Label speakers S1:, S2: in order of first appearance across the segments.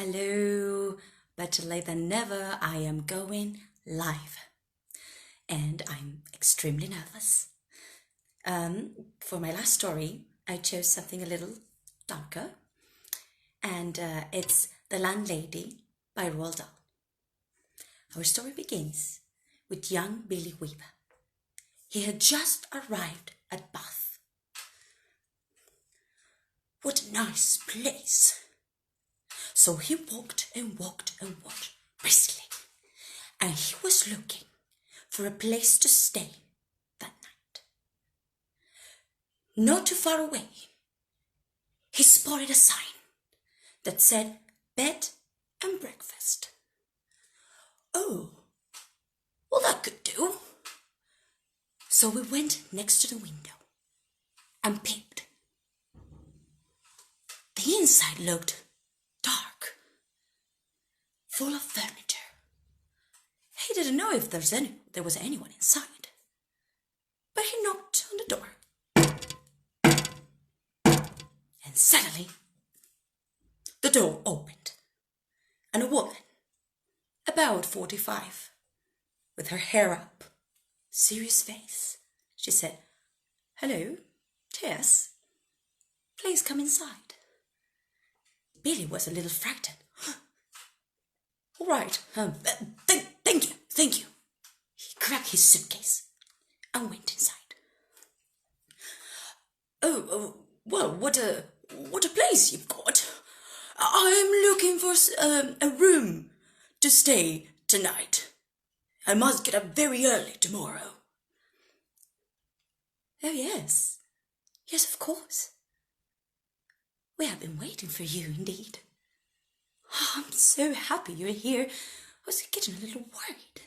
S1: Hello, better late than never. I am going live and I'm extremely nervous. For my last story, I chose something a little darker, and it's The Landlady by Roald Dahl. Our story begins with young Billy Weaver. He had just arrived at Bath. What a nice place! So he walked and walked and walked briskly, and he was looking for a place to stay that night. Not too far away, he spotted a sign that said bed and breakfast. Oh, well, that could do. So we went next to the window and peeped. The inside looked dark, full of furniture. He didn't know if there was anyone inside, but he knocked on the door. And suddenly, the door opened, and a woman, about 45, with her hair up, serious face, she said, "Hello, Tess, please come inside." Billy was a little frightened. "All right, thank you. He grabbed his suitcase and went inside. Oh, well, what a place you've got. I'm looking for a room to stay tonight. I must get up very early tomorrow." "Oh, yes, of course. We have been waiting for you, indeed. Oh, I'm so happy you're here. I was getting a little worried."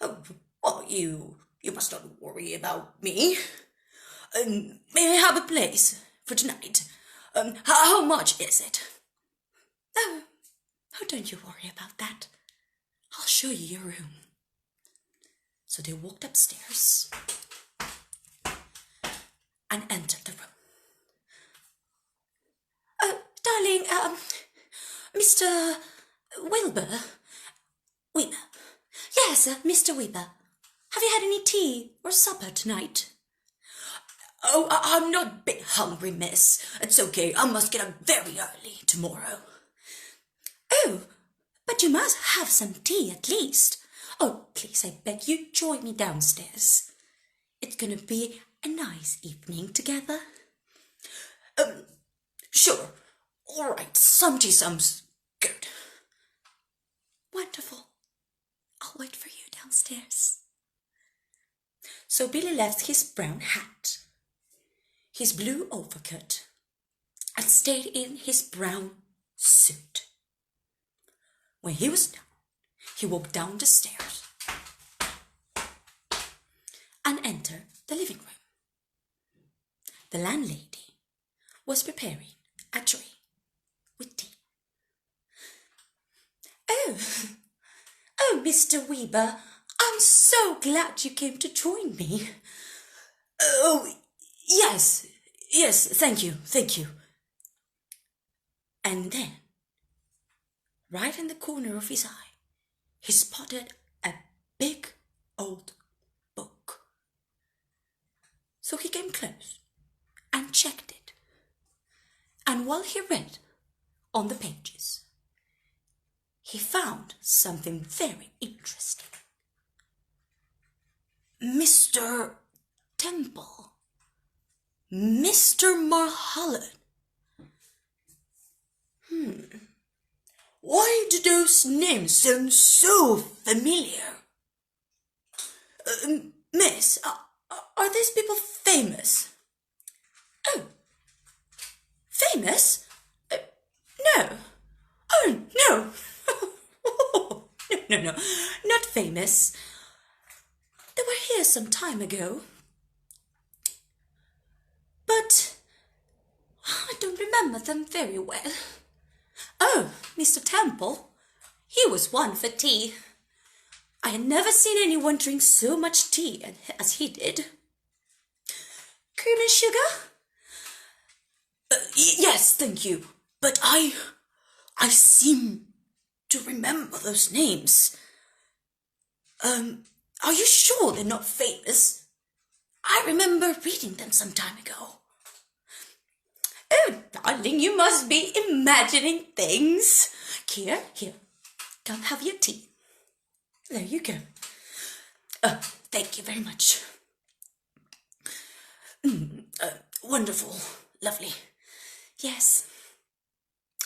S1: "Oh, well, you must not worry about me. May I have a place for tonight? How much is it?" "Oh, don't you worry about that. I'll show you your room." So they walked upstairs and entered the room. "Oh, darling, Mr. Weber. Yes, Mr. Weber. Have you had any tea or supper tonight?" "Oh, I'm not a bit hungry, miss. It's okay. I must get up very early tomorrow." "Oh, but you must have some tea at least. Oh, please, I beg you, join me downstairs. It's going to be a nice evening together." Sure. All right, some tea sounds good." "Wonderful. I'll wait for you downstairs." So Billy left his brown hat, his blue overcoat, and stayed in his brown suit. When he was done, he walked down the stairs and entered the living room. The landlady was preparing a tray with tea. Oh, Mr. Weber, I'm so glad you came to join me." "Oh, yes, thank you. And then, right in the corner of his eye, he spotted a big old book. So he came close and checked it. And while he read on the pages, he found something very interesting. Mr. Temple, Mr. Mulholland. Why do those names sound so familiar? Miss, are these people famous?" "Oh, famous? No. Oh, no. No, not famous. They were here some time ago, but I don't remember them very well. Oh, Mr. Temple, he was one for tea. I had never seen anyone drink so much tea as he did." "Cream and sugar?" Yes, thank you, but I I seem to remember those names. Are you sure they're not famous? I remember reading them some time ago. Oh, darling, you must be imagining things. Here, come have your tea. There you go. Thank you very much. Wonderful, lovely. Yes.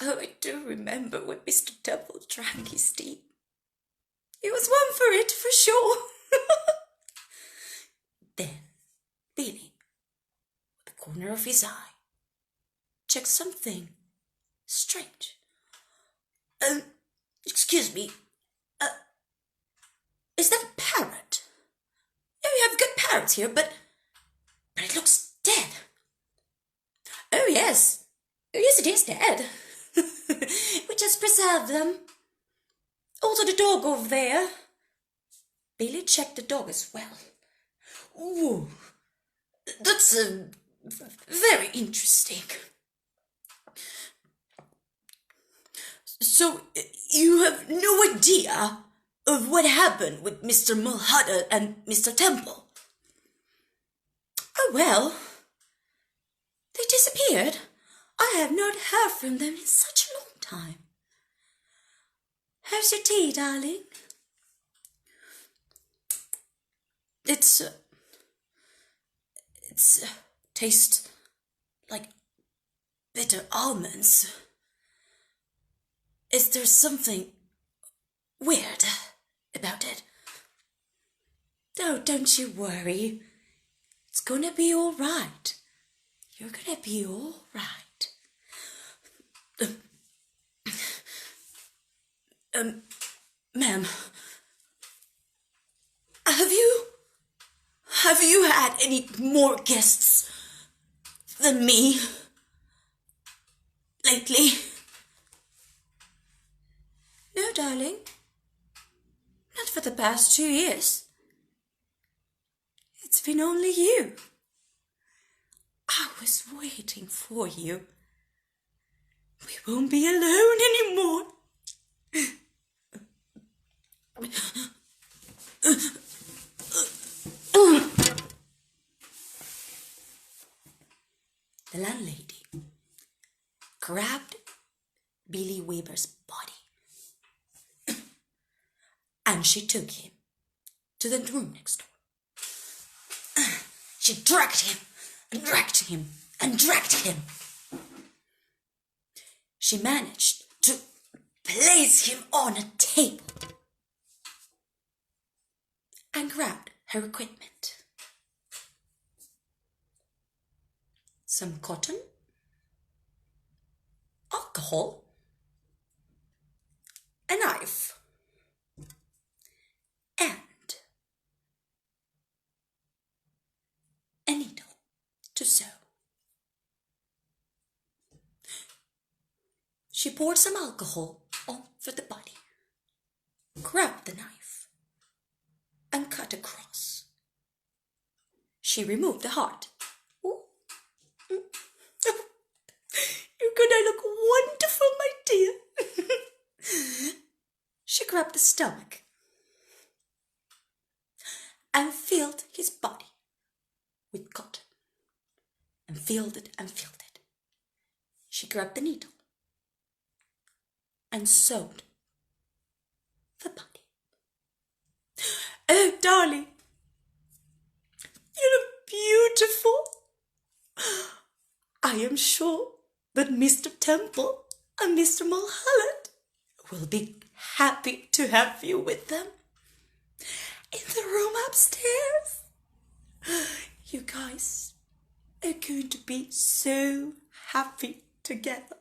S1: Oh, I do remember when Mr. Temple drank his tea. He was one for it, for sure. Then, Billy, with the corner of his eye, checked something strange. Excuse me. Is that a parrot? Oh, we have good parrots here, but it looks dead. Oh, yes. Oh, yes, it is dead. We just preserved them. Also the dog over there. Billy checked the dog as well. Ooh, that's very interesting. So, you have no idea of what happened with Mr. Mulhudder and Mr. Temple? Oh, well, they disappeared. I have not heard from them in such a long time. How's your tea, darling? It's tastes like bitter almonds. Is there something weird about it? Oh, don't you worry. It's gonna be all right. You're gonna be all right. Ma'am, have you had any more guests than me lately? No, darling. Not for the past 2 years. It's been only you. I was waiting for you. We won't be alone anymore. The landlady grabbed Billy Weber's body and she took him to the room next door. She dragged him and dragged him and dragged him. She managed to place him on a table and grabbed her equipment. Some cotton, alcohol, a knife, and a needle to sew. She poured some alcohol over the body, grabbed the knife, and cut across. She removed the heart. Ooh. You're gonna look wonderful, my dear. She grabbed the stomach and filled his body with cotton and filled it and filled it. She grabbed the needle and sewed the body. Oh, darling, you look beautiful. I am sure that Mr. Temple and Mr. Mulholland will be happy to have you with them in the room upstairs. You guys are going to be so happy together,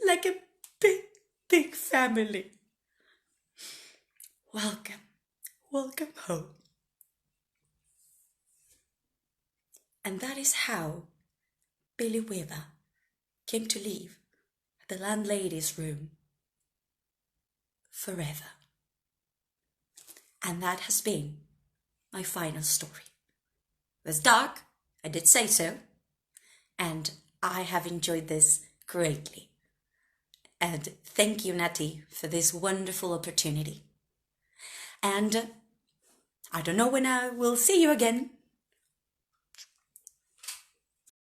S1: like a big, big family. Welcome home. And that is how Billy Weber came to live at the landlady's room forever. And that has been my final story. It was dark, I did say so, and I have enjoyed this greatly. And thank you, Natty, for this wonderful opportunity. And I don't know when I will see you again,